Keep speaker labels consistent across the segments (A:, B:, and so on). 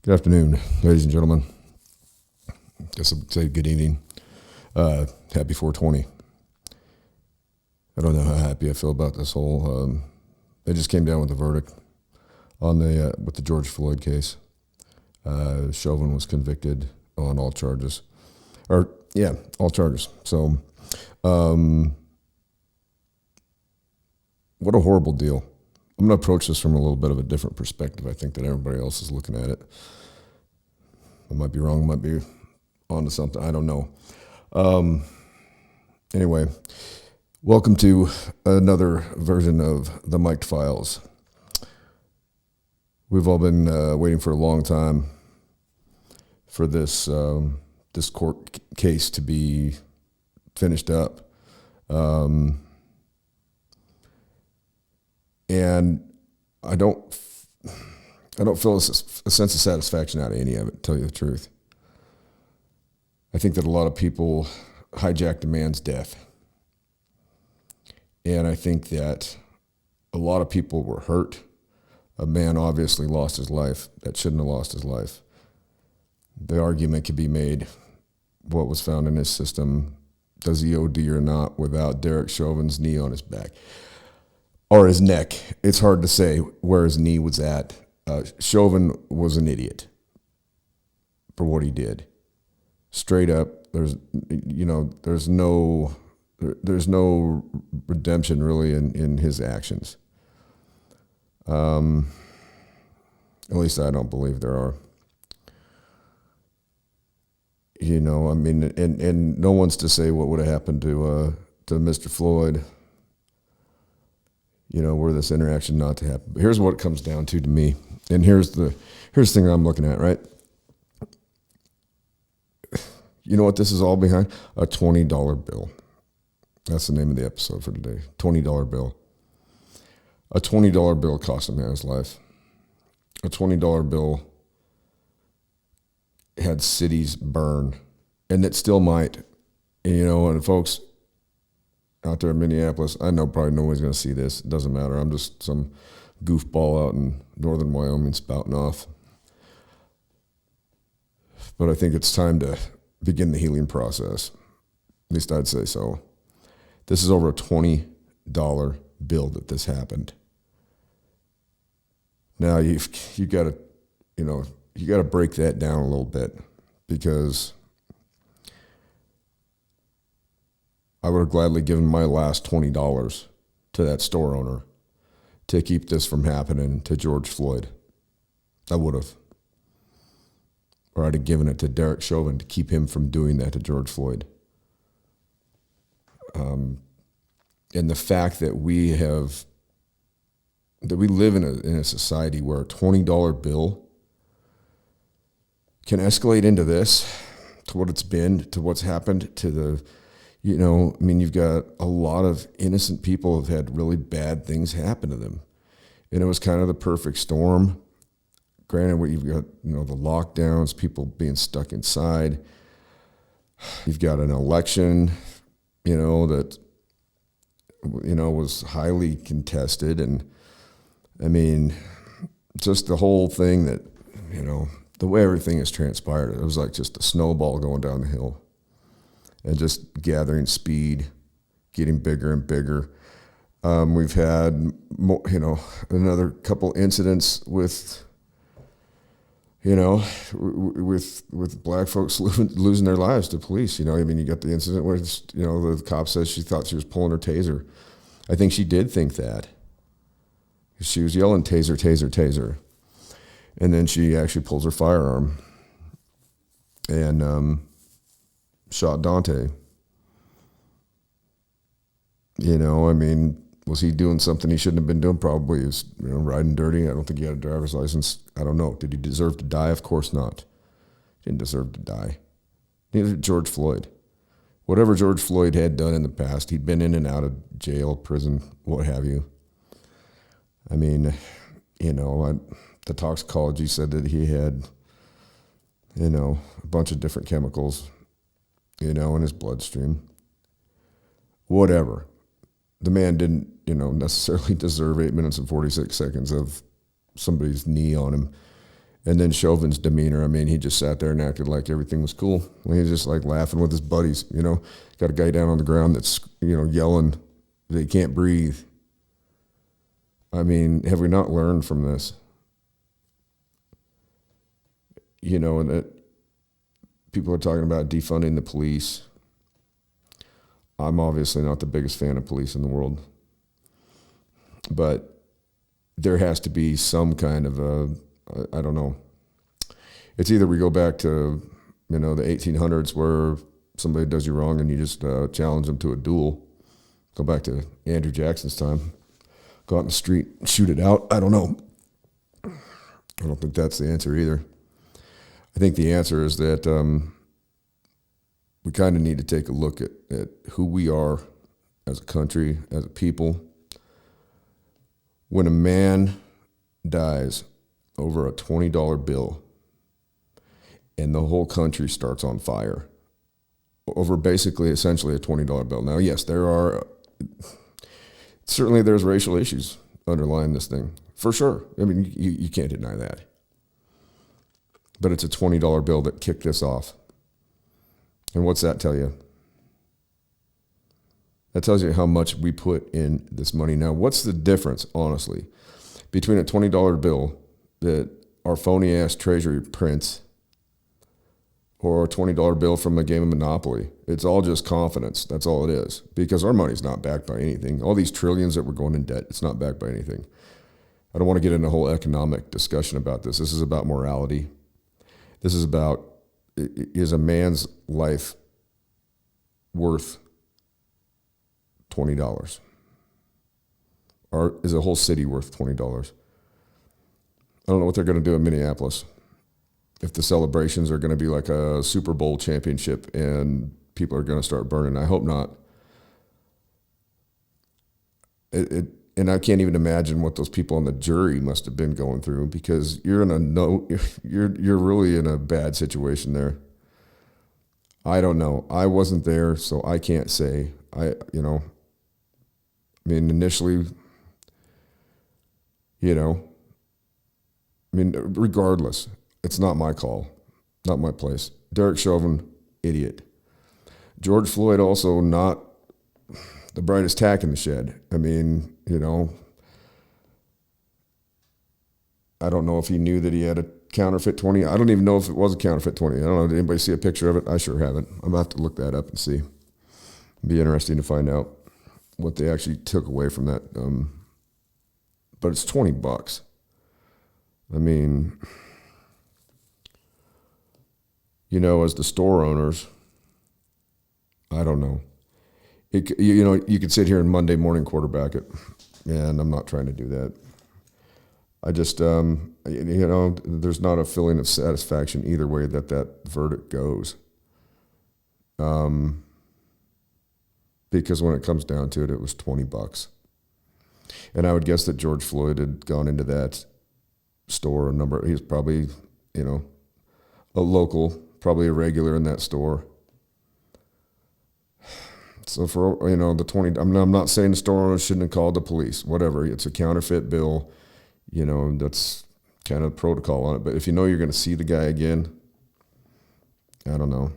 A: Good afternoon, ladies and gentlemen. Guess I'd say good evening. Happy 420. I don't know how happy I feel about this whole. They just came down with the verdict on the with the George Floyd case. Chauvin was convicted on all charges, all charges. So, what a horrible deal. I'm going to approach this from a little bit of a different perspective. I think that everybody else is looking at it. I might be wrong, might be onto something. I don't know. Anyway, welcome to another version of the Mic'd Files. We've all been waiting for a long time for this this court case to be finished up. And I don't feel a sense of satisfaction out of any of it, to tell you the truth. I think that a lot of people hijacked a man's death. And I think that a lot of people were hurt. A man obviously lost his life that shouldn't have lost his life. The argument could be made, what was found in his system, does he OD or not, without Derek Chauvin's knee on his back. Or his neck. It's hard to say where his knee was at. Chauvin was an idiot for what he did. Straight up, there's no redemption really in his actions. At least I don't believe there are. And no one's to say what would have happened to Mr. Floyd. Were this interaction not to happen. But here's what it comes down to me. And here's the thing I'm looking at, right? You know what this is all behind? A $20 bill. That's the name of the episode for today. $20 bill. A $20 bill cost a man his life. A $20 bill had cities burn. And it still might. And folks out there in Minneapolis, I know probably nobody's going to see this. It doesn't matter. I'm just some goofball out in northern Wyoming spouting off. But I think it's time to begin the healing process. At least I'd say so. This is over a $20 bill that this happened. Now you got to break that down a little bit, because I would have gladly given my last $20 to that store owner to keep this from happening to George Floyd. I would have. Or I'd have given it to Derek Chauvin to keep him from doing that to George Floyd. And the fact that we live in a society where a $20 bill can escalate into this, to what it's been, to what's happened to the. You've got a lot of innocent people have had really bad things happen to them. And it was kind of the perfect storm. Granted, you've got, the lockdowns, people being stuck inside. You've got an election, that, was highly contested. And, just the whole thing that, the way everything has transpired, it was like just a snowball going down the hill. And just gathering speed, getting bigger and bigger. We've had, another couple incidents with, with black folks losing their lives to police. You got the incident where, the cop says she thought she was pulling her taser. I think she did think that. She was yelling, taser, taser, taser. And then she actually pulls her firearm. And, shot Dante. Was he doing something he shouldn't have been doing? Probably. He was, riding dirty. I don't think he had a driver's license. I don't know. Did he deserve to die? Of course not. He didn't deserve to die. Neither did George Floyd. Whatever George Floyd had done in the past, he'd been in and out of jail, prison, what have you. The toxicology said that he had, a bunch of different chemicals, in his bloodstream. Whatever. The man didn't, necessarily deserve 8 minutes and 46 seconds of somebody's knee on him. And then Chauvin's demeanor, I mean, he just sat there and acted like everything was cool. He was just like laughing with his buddies, you know. Got a guy down on the ground that's, you know, yelling that he can't breathe. I mean, have we not learned from this? You know, and that people are talking about defunding the police. I'm obviously not the biggest fan of police in the world. But there has to be some kind of a, I don't know. It's either we go back to, you know, the 1800s where somebody does you wrong and you just challenge them to a duel. Go back to Andrew Jackson's time. Go out in the street and shoot it out. I don't know. I don't think that's the answer either. I think the answer is that we kind of need to take a look at who we are as a country, as a people. When a man dies over a $20 bill and the whole country starts on fire over basically essentially a $20 bill. Now, yes, certainly there's racial issues underlying this thing, for sure. I mean, you can't deny that. But it's a $20 bill that kicked this off. And what's that tell you? That tells you how much we put in this money. Now, what's the difference, honestly, between a $20 bill that our phony-ass treasury prints or a $20 bill from a game of Monopoly? It's all just confidence. That's all it is. Because our money's not backed by anything. All these trillions that we're going in debt, it's not backed by anything. I don't want to get into a whole economic discussion about this. This is about morality. This is about, is a man's life worth $20? Or is a whole city worth $20? I don't know what they're going to do in Minneapolis. If the celebrations are going to be like a Super Bowl championship and people are going to start burning. I hope not. And I can't even imagine what those people on the jury must have been going through, because you're really in a bad situation there. I don't know. I wasn't there, so I can't say. I mean, initially, regardless, it's not my call, not my place. Derek Chauvin, idiot. George Floyd, also not the brightest tack in the shed. I mean, I don't know if he knew that he had a counterfeit 20. I don't even know if it was a counterfeit 20. I don't know. Did anybody see a picture of it? I sure haven't. I'm going to have to look that up and see. It'd be interesting to find out what they actually took away from that. But it's $20. I mean, as the store owners, I don't know. You could sit here and Monday morning quarterback it, and I'm not trying to do that. I just, there's not a feeling of satisfaction either way that verdict goes. Because when it comes down to it, it was $20. And I would guess that George Floyd had gone into that store he was probably, a local, probably a regular in that store. So for, the 20, I'm not saying the store owner shouldn't have called the police, whatever. It's a counterfeit bill, that's kind of protocol on it. But if you're going to see the guy again, I don't know.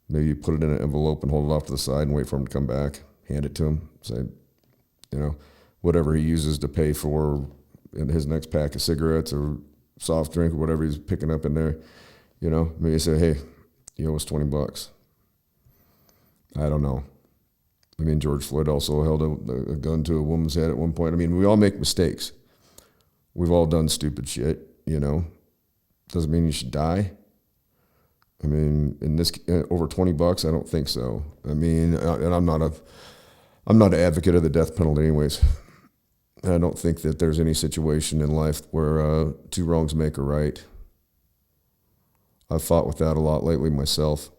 A: Maybe you put it in an envelope and hold it off to the side and wait for him to come back, hand it to him, say, whatever he uses to pay for in his next pack of cigarettes or soft drink or whatever he's picking up in there, maybe you say, hey, you owe us $20. I don't know. I mean, George Floyd also held a gun to a woman's head at one point. I mean, we all make mistakes. We've all done stupid shit, Doesn't mean you should die. I mean, in this over $20, I don't think so. I mean, and I'm not an advocate of the death penalty, anyways. I don't think that there's any situation in life where two wrongs make a right. I've fought with that a lot lately myself.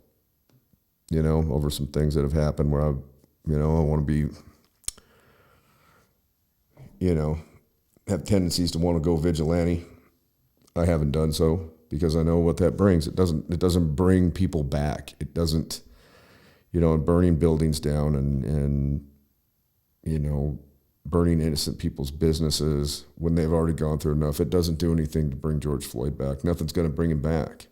A: Over some things that have happened where I want to be, have tendencies to want to go vigilante. I haven't done so because I know what that brings. It doesn't bring people back. It doesn't, burning buildings down and burning innocent people's businesses when they've already gone through enough. It doesn't do anything to bring George Floyd back. Nothing's going to bring him back.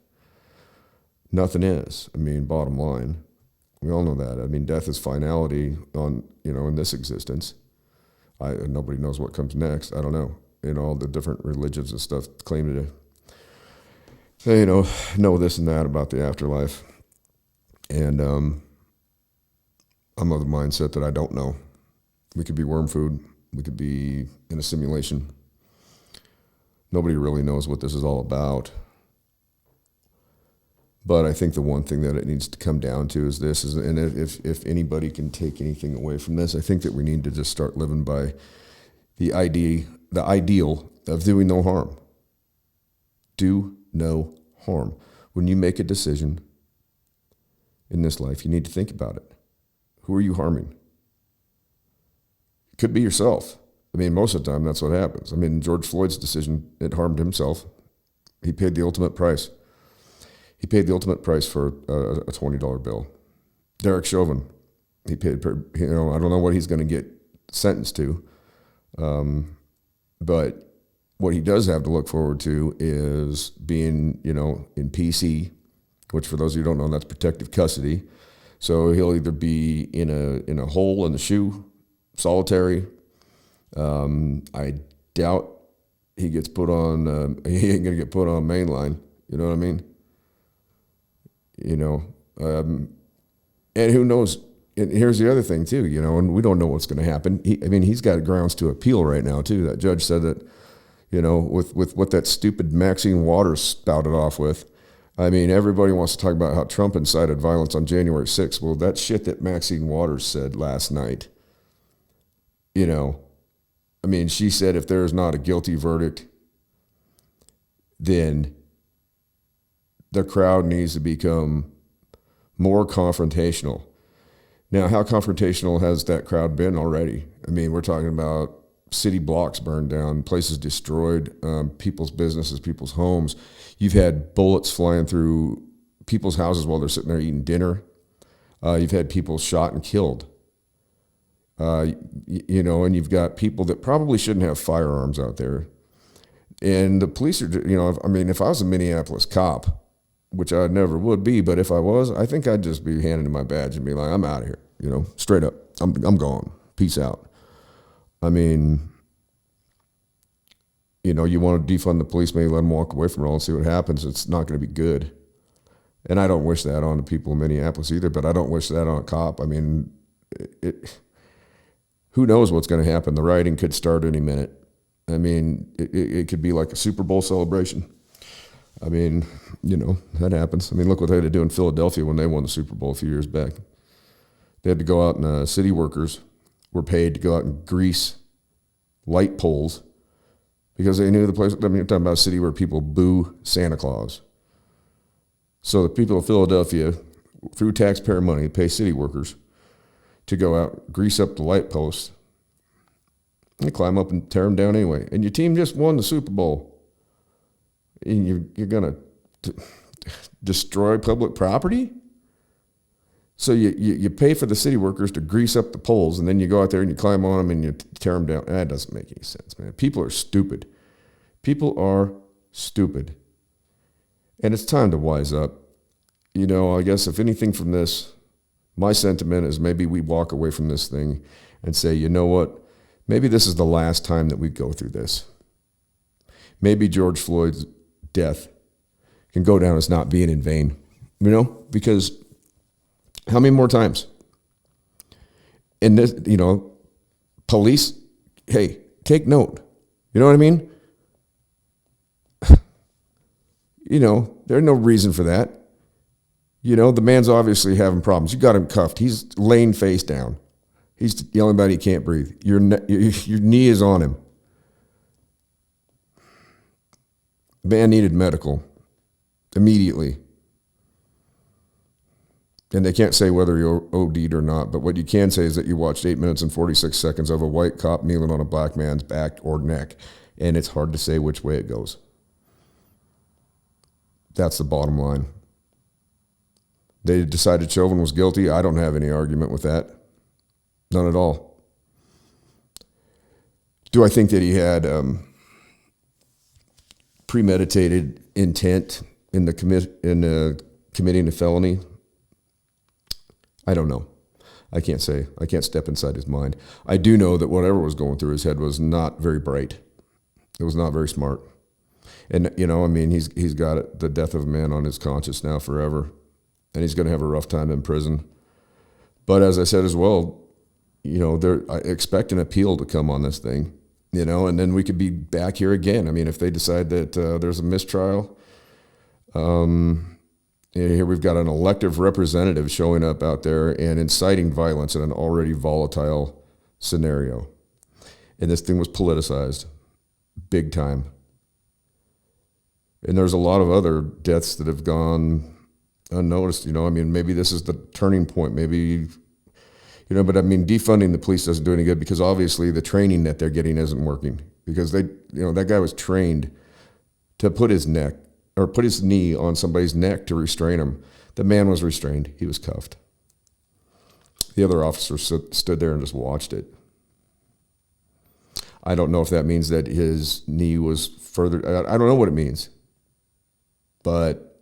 A: Nothing is. I mean, bottom line, we all know that. I mean, death is finality on, in this existence. Nobody knows what comes next. I don't know. All the different religions and stuff claim to say, know this and that about the afterlife. And I'm of the mindset that I don't know. We could be worm food. We could be in a simulation. Nobody really knows what this is all about. But I think the one thing that it needs to come down to is this, and if anybody can take anything away from this, I think that we need to just start living by the ideal of doing no harm. Do no harm. When you make a decision in this life, you need to think about it. Who are you harming? It could be yourself. I mean, most of the time, that's what happens. I mean, George Floyd's decision, it harmed himself. He paid the ultimate price. He paid the ultimate price for a $20 bill. Derek Chauvin, he paid, I don't know what he's going to get sentenced to. But what he does have to look forward to is being, in PC, which for those of you who don't know, that's protective custody. So he'll either be in a hole in the shoe, solitary. I doubt he gets put on, he ain't going to get put on mainline. You know what I mean? And who knows? And here's the other thing too, and we don't know what's going to happen. He's got grounds to appeal right now too. That judge said that, with what that stupid Maxine Waters spouted off with. I mean, everybody wants to talk about how Trump incited violence on January 6th. Well, that shit that Maxine Waters said last night, she said if there is not a guilty verdict, then the crowd needs to become more confrontational. Now, how confrontational has that crowd been already? I mean, we're talking about city blocks burned down, places destroyed, people's businesses, people's homes. You've had bullets flying through people's houses while they're sitting there eating dinner. You've had people shot and killed. And you've got people that probably shouldn't have firearms out there. And the police are, if I was a Minneapolis cop, which I never would be, but if I was, I think I'd just be handing my badge and be like, I'm out of here, straight up. I'm gone. Peace out. I mean, you want to defund the police, maybe let them walk away from it all and see what happens. It's not going to be good. And I don't wish that on the people in Minneapolis either, but I don't wish that on a cop. I mean, who knows what's going to happen? The rioting could start any minute. I mean, it could be like a Super Bowl celebration. I mean, that happens. I mean, look what they had to do in Philadelphia when they won the Super Bowl a few years back. They had to go out and city workers were paid to go out and grease light poles because they knew the place. I mean, you're talking about a city where people boo Santa Claus. So the people of Philadelphia, through taxpayer money, pay city workers to go out, grease up the light posts, and climb up and tear them down anyway. And your team just won the Super Bowl. And you're going to destroy public property? So you pay for the city workers to grease up the poles, and then you go out there and you climb on them and you tear them down. That doesn't make any sense, man. People are stupid. People are stupid. And it's time to wise up. I guess if anything from this, my sentiment is maybe we walk away from this thing and say, you know what? Maybe this is the last time that we go through this. Maybe George Floyd's death can go down as not being in vain, because how many more times? And this, police, hey, take note. You know what I mean? There's no reason for that. The man's obviously having problems. You got him cuffed. He's laying face down. He's yelling about he can't breathe. Your knee is on him. Man needed medical immediately. And they can't say whether he OD'd or not, but what you can say is that you watched 8 minutes and 46 seconds of a white cop kneeling on a black man's back or neck, and it's hard to say which way it goes. That's the bottom line. They decided Chauvin was guilty. I don't have any argument with that. None at all. Do I think that he had premeditated intent in committing a felony? I don't know. I can't say. I can't step inside his mind. I do know that whatever was going through his head was not very bright. It was not very smart. And, he's got the death of a man on his conscience now forever. And he's going to have a rough time in prison. But as I said as well, I expect an appeal to come on this thing, and then we could be back here again. I mean, if they decide that there's a mistrial, here we've got an elective representative showing up out there and inciting violence in an already volatile scenario. And this thing was politicized big time. And there's a lot of other deaths that have gone unnoticed. Maybe this is the turning point. Maybe, but defunding the police doesn't do any good, because obviously the training that they're getting isn't working, because that guy was trained to put his knee on somebody's neck to restrain him. The man was restrained. He was cuffed. The other officer stood there and just watched it. I don't know if that means that his knee was further. I don't know what it means. But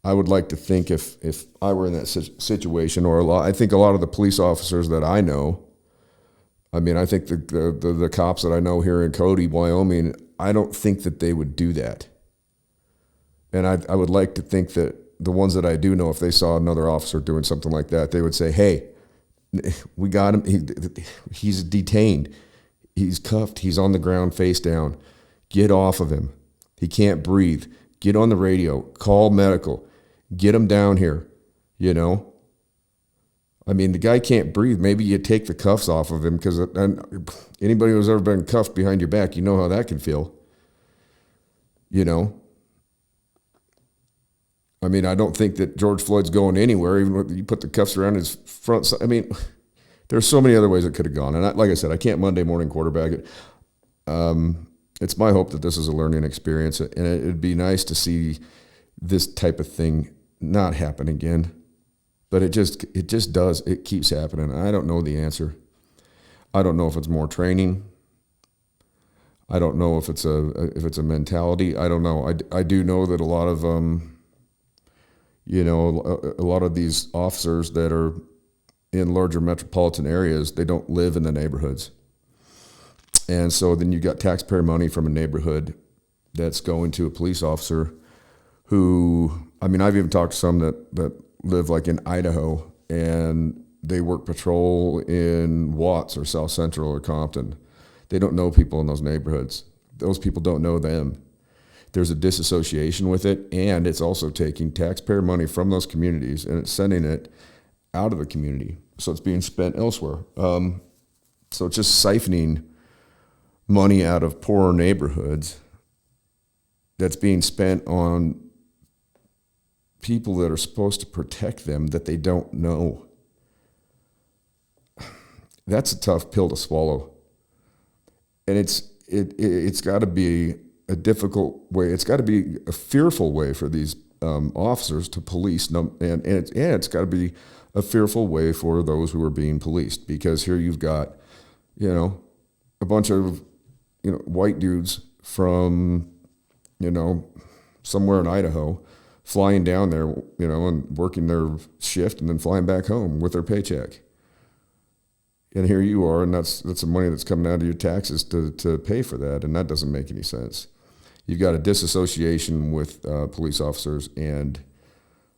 A: I would like to think if I were in that situation, I think a lot of the police officers that I know, I think the cops that I know here in Cody, Wyoming, I don't think that they would do that. And I would like to think that the ones that I do know, if they saw another officer doing something like that, they would say, hey, we got him. He's detained. He's cuffed. He's on the ground face down. Get off of him. He can't breathe. Get on the radio. Call medical. Get him down here. The guy can't breathe. Maybe you take the cuffs off of him, because anybody who's ever been cuffed behind your back, you know how that can feel. I don't think that George Floyd's going anywhere, even when you put the cuffs around his front side. There's so many other ways it could have gone. And like I said, I can't Monday morning quarterback it. It's my hope that this is a learning experience, and it'd be nice to see this type of thing not happen again. But it just does. It keeps happening. I don't know the answer. I don't know if it's more training. I don't know if it's a mentality. I don't know. I do know that a lot of a lot of these officers that are in larger metropolitan areas, they don't live in the neighborhoods. And so then you got taxpayer money from a neighborhood that's going to a police officer who, I've even talked to some that live like in Idaho, and they work patrol in Watts or South Central or Compton. They don't know people in those neighborhoods. Those people don't know them. There's a disassociation with it, and it's also taking taxpayer money from those communities and it's sending it out of the community. So it's being spent elsewhere. So it's just siphoning money out of poorer neighborhoods that's being spent on people that are supposed to protect them that they don't know. That's a tough pill to swallow. And it's got to be a difficult way. It's got to be a fearful way for these officers to police, and it's got to be a fearful way for those who are being policed, because here you've got, a bunch of, white dudes from, somewhere in Idaho flying down there, and working their shift and then flying back home with their paycheck. And here you are, and that's the money that's coming out of your taxes to pay for that, and that doesn't make any sense. You've got a disassociation with police officers and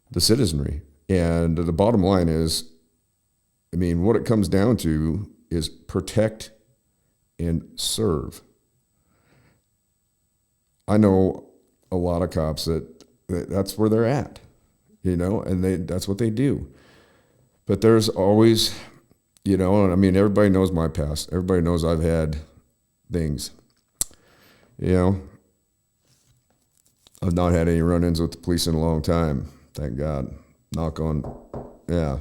A: the citizenry. And the bottom line is, what it comes down to is protect and serve. I know a lot of cops that's where they're at, and that's what they do. But there's always, everybody knows my past. Everybody knows I've had things, I've not had any run-ins with the police in a long time, thank God. Knock on, yeah.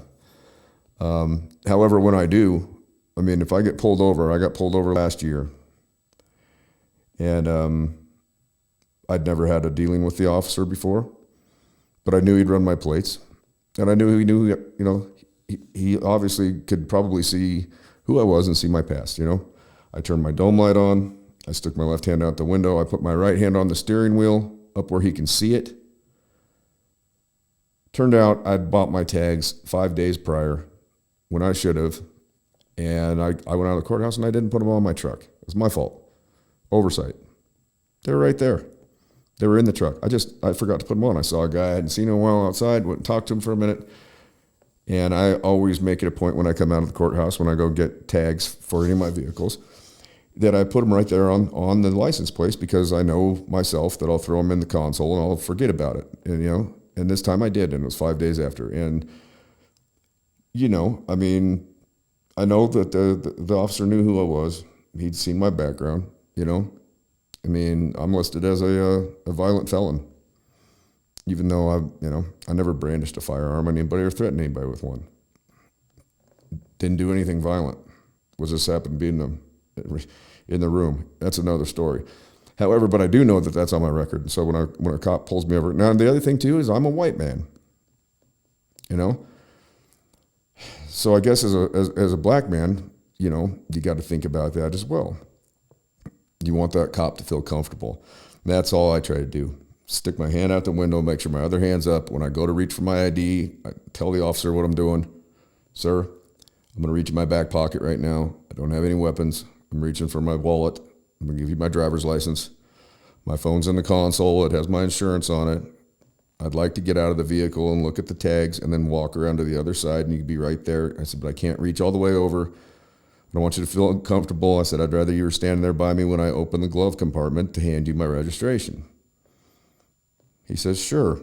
A: However, when I do, if I get pulled over, I got pulled over last year, and I'd never had a dealing with the officer before, but I knew he'd run my plates, and I knew he knew, he obviously could probably see who I was and see my past, I turned my dome light on. I stuck my left hand out the window. I put my right hand on the steering wheel up where he can see it. Turned out I'd bought my tags 5 days prior when I should have. And I went out of the courthouse and I didn't put them on my truck. It was my fault. Oversight. They were right there. They were in the truck. I forgot to put them on. I saw a guy I hadn't seen in a while outside, went and talked to him for a minute. And I always make it a point when I come out of the courthouse, when I go get tags for any of my vehicles, that I put them right there on the license plates, because I know myself that I'll throw them in the console and I'll forget about it. And, and this time I did, and it was 5 days after. And, I mean, I know that the officer knew who I was. He'd seen my background, I mean, I'm listed as a violent felon, even though I never brandished a firearm on anybody or threatened anybody with one. Didn't do anything violent. Just happened to be in the room. That's another story. However, but I do know that that's on my record. So when a cop pulls me over, now the other thing too is I'm a white man. So I guess as a black man, you got to think about that as well. You want that cop to feel comfortable. That's all I try to do. Stick my hand out the window, make sure my other hand's up. When I go to reach for my ID, I tell the officer what I'm doing. Sir, I'm going to reach in my back pocket right now. I don't have any weapons. I'm reaching for my wallet. I'm going to give you my driver's license. My phone's in the console. It has my insurance on it. I'd like to get out of the vehicle and look at the tags and then walk around to the other side, and you can be right there. I said, but I can't reach all the way over. I don't want you to feel uncomfortable. I said, I'd rather you were standing there by me when I open the glove compartment to hand you my registration. He says, sure.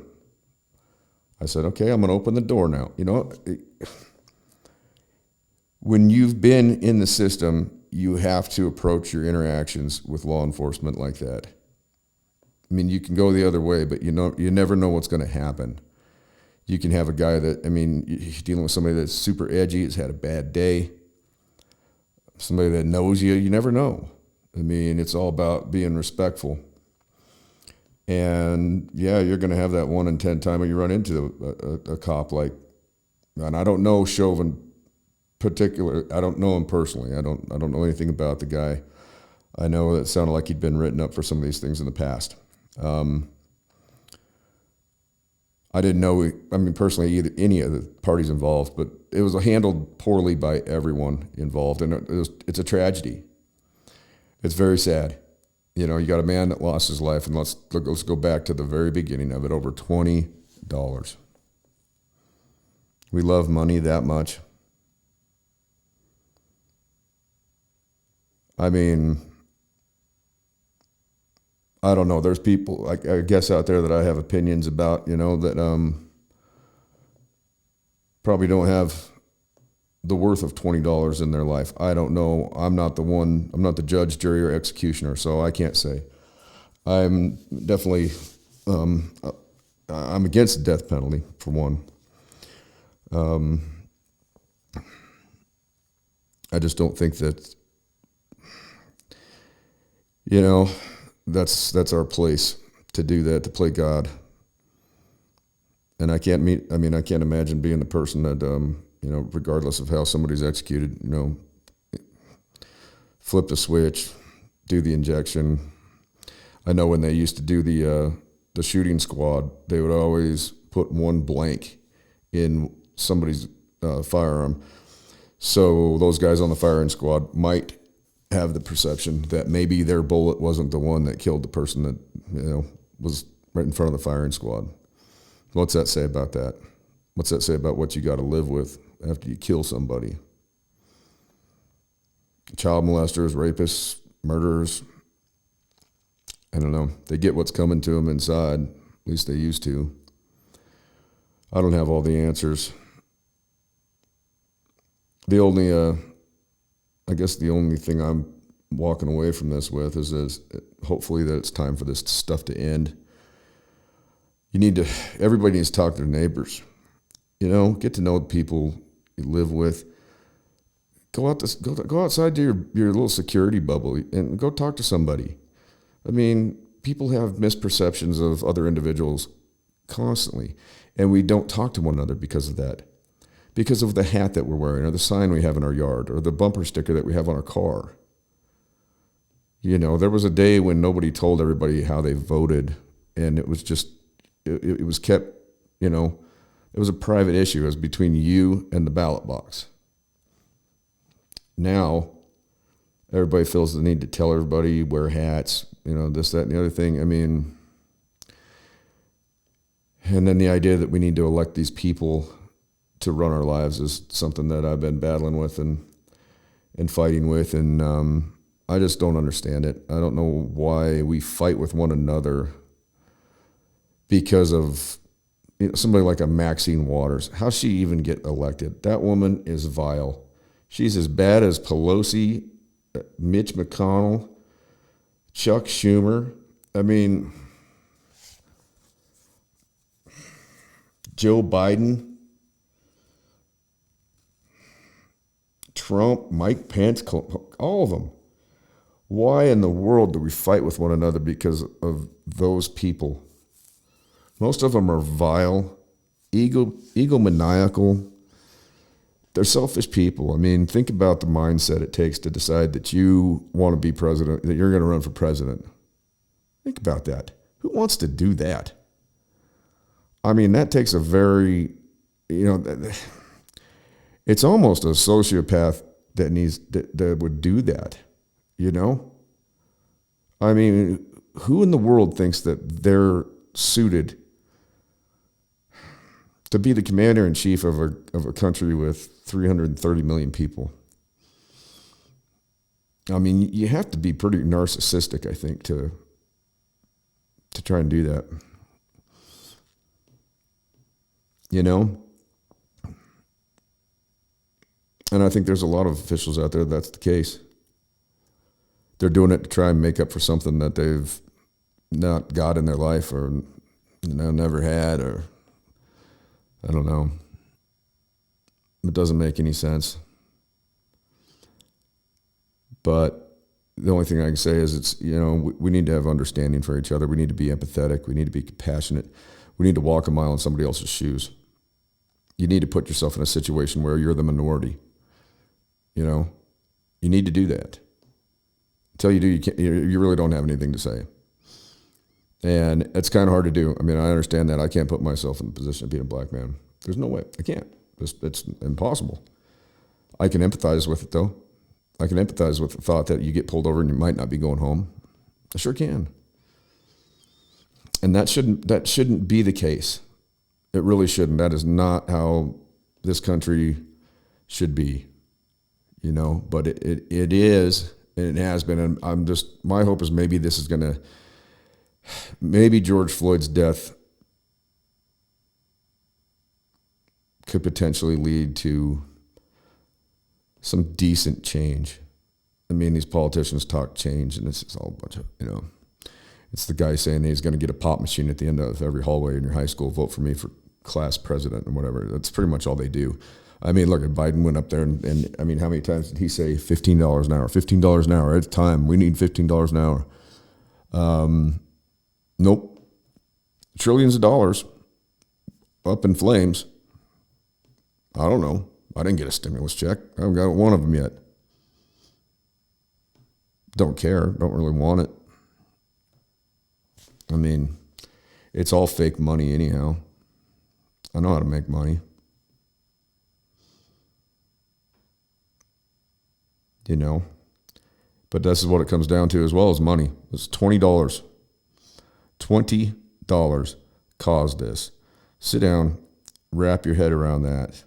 A: I said, okay, I'm going to open the door now. When you've been in the system, you have to approach your interactions with law enforcement like that. I mean, you can go the other way, but you never know what's going to happen. You can have a guy that, you're dealing with somebody that's super edgy, has had a bad day, somebody that knows you. You never know. It's all about being respectful. And yeah, you're going to have that 1 in 10 time when you run into a cop like, and I don't know Chauvin particular. I don't know him personally. I don't know anything about the guy. I know it sounded like he'd been written up for some of these things in the past. I didn't know, personally, any of the parties involved, but it was handled poorly by everyone involved, and it's a tragedy. It's very sad. You got a man that lost his life, and let's go back to the very beginning of it, over $20. We love money that much. I don't know. There's people, I guess, out there that I have opinions about, that probably don't have the worth of $20 in their life. I don't know. I'm not the judge, jury, or executioner, so I can't say. I'm definitely, I'm against the death penalty, for one. I just don't think that, that's our place to do that, to play God. And I can't imagine being the person that, regardless of how somebody's executed, flip the switch, do the injection. I know when they used to do the shooting squad, they would always put one blank in somebody's firearm. So those guys on the firing squad might have the perception that maybe their bullet wasn't the one that killed the person that, was right in front of the firing squad. What's that say about that? What's that say about what you got to live with after you kill somebody? Child molesters, rapists, murderers, I don't know. They get what's coming to them inside. At least they used to. I don't have all the answers. The only, I guess the only thing I'm walking away from this with is hopefully that it's time for this stuff to end. Everybody needs to talk to their neighbors. Get to know the people you live with. Go outside to your little security bubble and go talk to somebody. People have misperceptions of other individuals constantly, and we don't talk to one another because of that. Because of the hat that we're wearing, or the sign we have in our yard, or the bumper sticker that we have on our car. There was a day when nobody told everybody how they voted, and it was just, it was kept, it was a private issue. It was between you and the ballot box. Now, everybody feels the need to tell everybody, wear hats, this, that, and the other thing. I mean, and then the idea that we need to elect these people to run our lives is something that I've been battling with and fighting with, and I just don't understand it. I don't know why we fight with one another because of somebody like a Maxine Waters. How'd she even get elected? That woman is vile. She's as bad as Pelosi, Mitch McConnell, Chuck Schumer. I mean, Joe Biden, Trump, Mike Pence, all of them. Why in the world do we fight with one another because of those people? Most of them are vile, egomaniacal. They're selfish people. I mean, think about the mindset it takes to decide that you want to be president, that you're going to run for president. Think about that. Who wants to do that? I mean, that takes a very, it's almost a sociopath that would do that, I mean, who in the world thinks that they're suited to be the commander-in-chief of a country with 330 million people? I mean, you have to be pretty narcissistic, I think, to try and do that. And I think there's a lot of officials out there that's the case. They're doing it to try and make up for something that they've not got in their life or never had, or I don't know. It doesn't make any sense. But the only thing I can say is we need to have understanding for each other. We need to be empathetic. We need to be compassionate. We need to walk a mile in somebody else's shoes. You need to put yourself in a situation where you're the minority. You need to do that. Until you do, you really don't have anything to say. And it's kind of hard to do. I mean, I understand that. I can't put myself in the position of being a black man. There's no way. I can't. It's impossible. I can empathize with it, though. I can empathize with the thought that you get pulled over and you might not be going home. I sure can. And that shouldn't be the case. It really shouldn't. That is not how this country should be. But it is, and it has been. And my hope is maybe this is going to, maybe George Floyd's death could potentially lead to some decent change. I mean, these politicians talk change, and this is all a bunch of, it's the guy saying he's going to get a pop machine at the end of every hallway in your high school, vote for me for class president and whatever. That's pretty much all they do. I mean, look, Biden went up there and I mean, how many times did he say $15 an hour? $15 an hour. It's time. We need $15 an hour. Nope. Trillions of dollars up in flames. I don't know. I didn't get a stimulus check. I haven't got one of them yet. Don't care. Don't really want it. I mean, it's all fake money anyhow. I know how to make money. But this is what it comes down to as well as money. It's $20. $20 caused this. Sit down, wrap your head around that.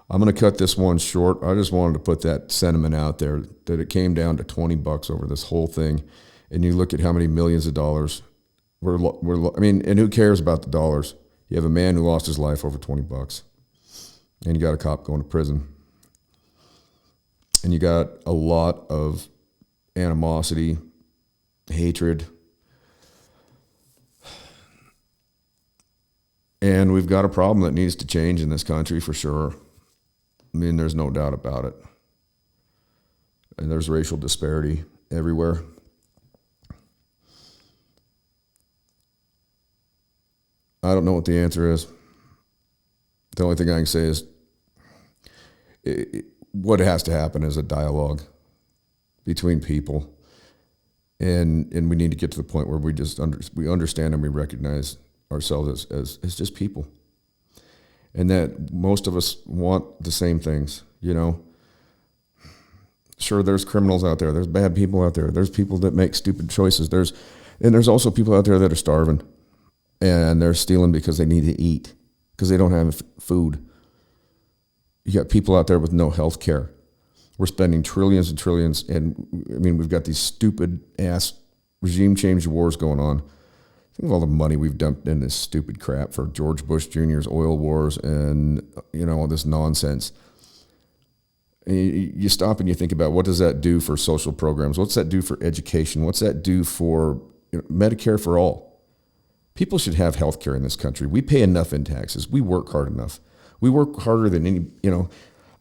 A: I'm going to cut this one short. I just wanted to put that sentiment out there that it came down to $20 over this whole thing. And you look at how many millions of dollars and who cares about the dollars? You have a man who lost his life over $20, and you got a cop going to prison. And you got a lot of animosity, hatred. And we've got a problem that needs to change in this country for sure. I mean, there's no doubt about it. And there's racial disparity everywhere. I don't know what the answer is. The only thing I can say is what has to happen is a dialogue between people. And we need to get to the point where we understand and we recognize ourselves as just people. And that most of us want the same things, you know. Sure, there's criminals out there. There's bad people out there. There's people that make stupid choices. There's also people out there that are starving, and they're stealing because they need to eat, because they don't have food. You got people out there with no health care. We're spending trillions and trillions, and I mean, we've got these stupid ass regime change wars going on. Think of all the money we've dumped in this stupid crap for George Bush Jr.'s oil wars and, you know, all this nonsense. And you stop and you think about, what does that do for social programs? What's that do for education? What's that do for, you know, Medicare for all? People should have health care in this country. We pay enough in taxes. We work hard enough. We work harder than any, you know,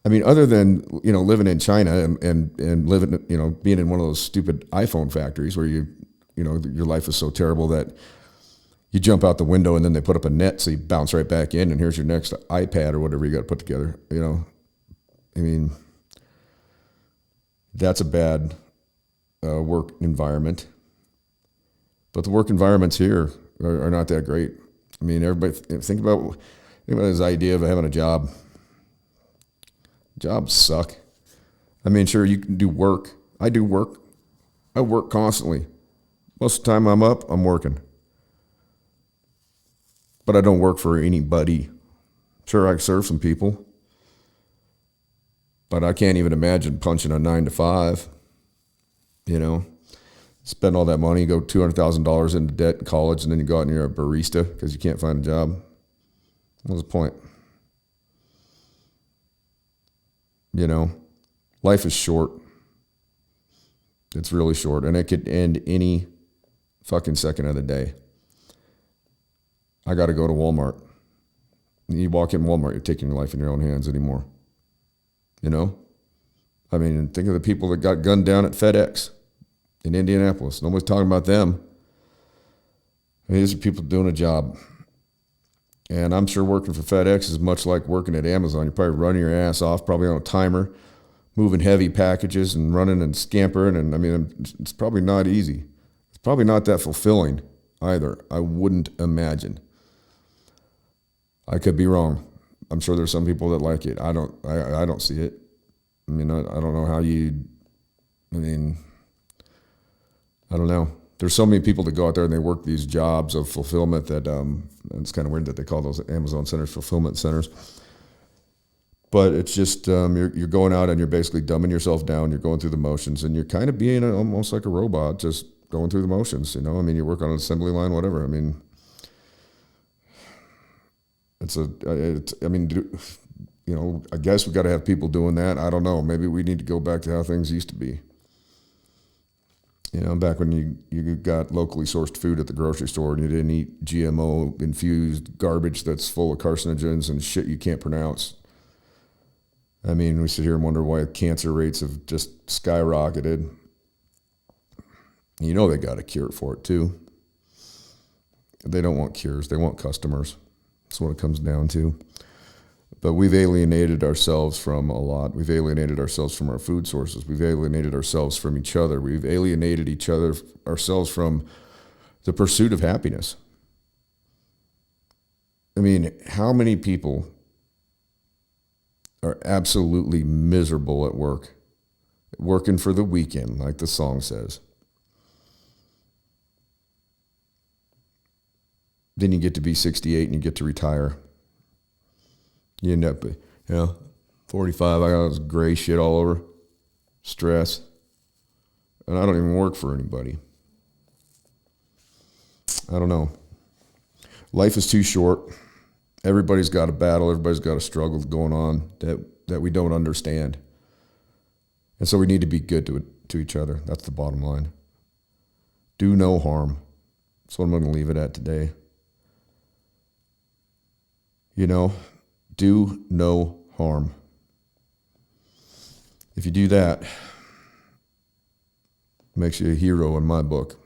A: I mean, other than, you know, living in China and living, you know, being in one of those stupid iPhone factories where you know, your life is so terrible that you jump out the window and then they put up a net so you bounce right back in and here's your next iPad or whatever you got to put together, you know. I mean, that's a bad work environment. But the work environments here are not that great. I mean, everybody, think about this idea of having a job. Jobs suck. I mean, sure, you can do work. I do work. I work constantly. Most of the time I'm up, I'm working. But I don't work for anybody. Sure, I serve some people. But I can't even imagine punching a 9 to 5, you know, spend all that money, go $200,000 into debt in college, and then you go out and you're a barista because you can't find a job. What's the point? You know, life is short. It's really short, and it could end any fucking second of the day. I got to go to Walmart. You walk in Walmart, you're taking your life in your own hands anymore. You know? I mean, think of the people that got gunned down at FedEx in Indianapolis. Nobody's talking about them. I mean, these are people doing a job. And I'm sure working for FedEx is much like working at Amazon. You're probably running your ass off, probably on a timer, moving heavy packages and running and scampering. And I mean, it's probably not easy. It's probably not that fulfilling either. I wouldn't imagine. I could be wrong. I'm sure there's some people that like it. I don't see it. I mean, I don't know how you, I mean, I don't know. There's so many people that go out there and they work these jobs of fulfillment that it's kind of weird that they call those Amazon centers fulfillment centers. But it's just you're going out and you're basically dumbing yourself down. You're going through the motions and you're kind of being almost like a robot, just going through the motions. You know, I mean, you work on an assembly line, whatever. I mean, you know, I guess we got to have people doing that. I don't know. Maybe we need to go back to how things used to be. You know, back when you got locally sourced food at the grocery store and you didn't eat GMO-infused garbage that's full of carcinogens and shit you can't pronounce. I mean, we sit here and wonder why cancer rates have just skyrocketed. You know they got a cure for it, too. They don't want cures. They want customers. That's what it comes down to. But we've alienated ourselves from a lot. We've alienated ourselves from our food sources. We've alienated ourselves from each other. We've alienated ourselves from the pursuit of happiness. I mean, how many people are absolutely miserable at work, working for the weekend, like the song says? Then you get to be 68 and you get to retire. You end up, 45, I got this gray shit all over, stress, and I don't even work for anybody. I don't know. Life is too short. Everybody's got a battle. Everybody's got a struggle going on that we don't understand. And so we need to be good to each other. That's the bottom line. Do no harm. That's what I'm going to leave it at today. You know, do no harm. If you do that, it makes you a hero in my book.